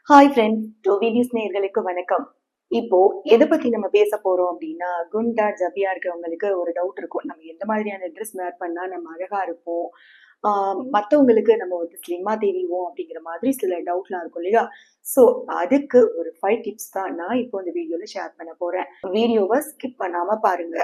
Hi friend, two videos நேயர்களுக்கு வணக்கம். இப்போ எதை பத்தி நம்ம பேச போறோம் அப்படின்னா, குண்டா ஜப்பியா இருக்கிறவங்களுக்கு ஒரு டவுட் இருக்கும். நம்ம எந்த மாதிரியான ட்ரெஸ் வேர் பண்ணா நம்ம அழகா இருப்போம், மத்தவங்களுக்கு நம்ம வந்து ஸ்லிம்மா தெரிவோம் அப்படிங்கிற மாதிரி சில டவுட்லாம் இருக்கும் இல்லையா? ஸோ அதுக்கு ஒரு 5 டிப்ஸ் தான் நான் இப்போ இந்த வீடியோல ஷேர் பண்ண போறேன். வீடியோவை ஸ்கிப் பண்ணாம பாருங்க.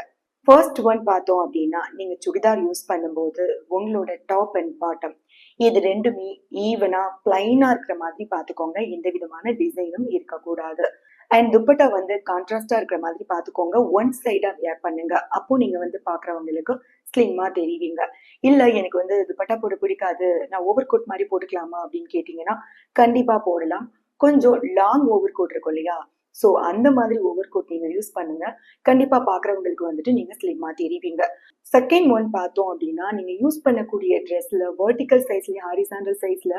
ஃபர்ஸ்ட் ஒன் பார்த்தோம் அப்படின்னா, நீங்க சுடிதார் யூஸ் பண்ணும்போது உங்களோட டாப் அண்ட் பாட்டம் இது 2மே ஈவனா, பிளைனா இருக்கிற மாதிரி பார்த்துக்கோங்க. எந்த விதமான டிசைனும் இருக்கக்கூடாது. அண்ட் துப்பட்டா வந்து கான்ட்ராஸ்டா இருக்கிற மாதிரி பார்த்துக்கோங்க. ஒன் சைடா வியர் பண்ணுங்க. அப்போ நீங்க வந்து பார்க்குறவங்களுக்கு ஸ்லிம்மா தெரிவிங்க. இல்ல எனக்கு வந்து துப்பட்டா போட பிடிக்காது. நான் ஓவர் கோட் மாரி போட்டுக்கலாமா அப்படின்னு கேட்டீங்கன்னா, கண்டிப்பா போடலாம். கொஞ்சம் லாங் ஓவர் கோட் இருக்கும் இல்லையா? ஸோ அந்த மாதிரி ஓவர் கோட் நீங்க யூஸ் பண்ணுங்க. கண்டிப்பா பார்க்குறவங்களுக்கு வந்துட்டு நீங்க ஸ்லிம்மா தெரிவிங்க. செகண்ட் ஒன் பார்த்தோம் அப்படின்னா, நீங்க யூஸ் பண்ணக்கூடிய ட்ரெஸ்ல வெர்டிகல் சைஸ்ல, ஹாரிசான்டல் சைஸ்ல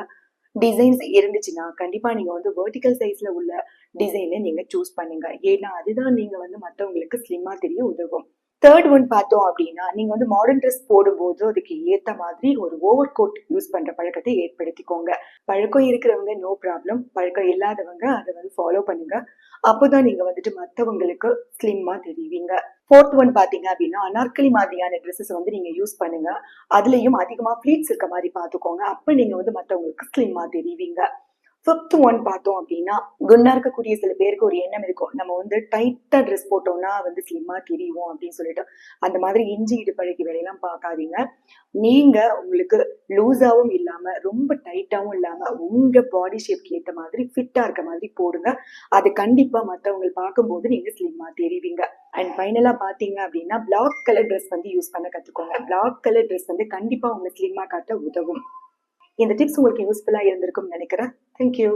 டிசைன்ஸ் இருந்துச்சுன்னா, கண்டிப்பா நீங்க வந்து வெர்டிகல் சைஸ்ல உள்ள டிசைன நீங்க சூஸ் பண்ணுங்க. ஏன்னா, அதுதான் நீங்க வந்து மத்தவங்களுக்கு ஸ்லிம்மா தெரிய உதவும். தேர்ட் ஒன் பார்த்தோம் அப்படின்னா, நீங்க வந்து மாடர்ன் ட்ரெஸ் போடும்போது அதுக்கு ஏத்த மாதிரி ஒரு ஓவர் கோட் யூஸ் பண்ற பழக்கத்தை ஏற்படுத்திக்கோங்க. பழக்கம் இருக்கிறவங்க நோ ப்ராப்ளம். பழக்கம் இல்லாதவங்க அத வந்து ஃபாலோ பண்ணுங்க. அப்போதான் நீங்க வந்துட்டு மத்தவங்களுக்கு ஸ்லிம்மா தெரிவீங்க. ஃபோர்த் ஒன் பார்த்தீங்க அப்படின்னா, அனார்கலி மாதிரியான ட்ரெஸ்ஸஸ் வந்து நீங்க யூஸ் பண்ணுங்க. அதுலயும் அதிகமா ப்ளீட்ஸ் இருக்க மாரி பார்த்துக்கோங்க. அப்ப நீங்க வந்து மத்தவங்களுக்கு ஸ்லிம்மா தெரிவீங்க. ஃபிஃப்த் ஒன் பார்த்தோம் அப்படின்னா, குண்டா இருக்கக்கூடிய சில பேருக்கு ஒரு எண்ணம் இருக்கும். நம்ம வந்து டைட்டா ட்ரெஸ் போட்டோம்னா வந்து ஸ்லிம்மா தெரிவோம் அப்படின்னு சொல்லிட்டு. அந்த மாதிரி இஞ்சி இடுப்பழகி வேலையெல்லாம் பார்க்காதீங்க. நீங்க உங்களுக்கு லூஸாவும் இல்லாம, ரொம்ப டைட்டாவும் இல்லாம, உங்க பாடி ஷேப்க்கு ஏத்த மாதிரி ஃபிட்டா இருக்க மாதிரி போடுங்க. அது கண்டிப்பா மத்தவங்க பார்க்கும்போது நீங்க ஸ்லிம்மா தெரிவீங்க. அண்ட் ஃபைனலா பார்த்தீங்க அப்படின்னா, பிளாக் கலர் ட்ரெஸ் வந்து யூஸ் பண்ண கத்துக்கோங்க. பிளாக் கலர் ட்ரெஸ் வந்து கண்டிப்பா உங்கள ஸ்லிம்மா காட்ட உதவும். இந்த டிப்ஸ் உங்களுக்கு யூஸ்ஃபுல்லா இருந்திருக்கும்னு நினைக்கிறேன். Thank you.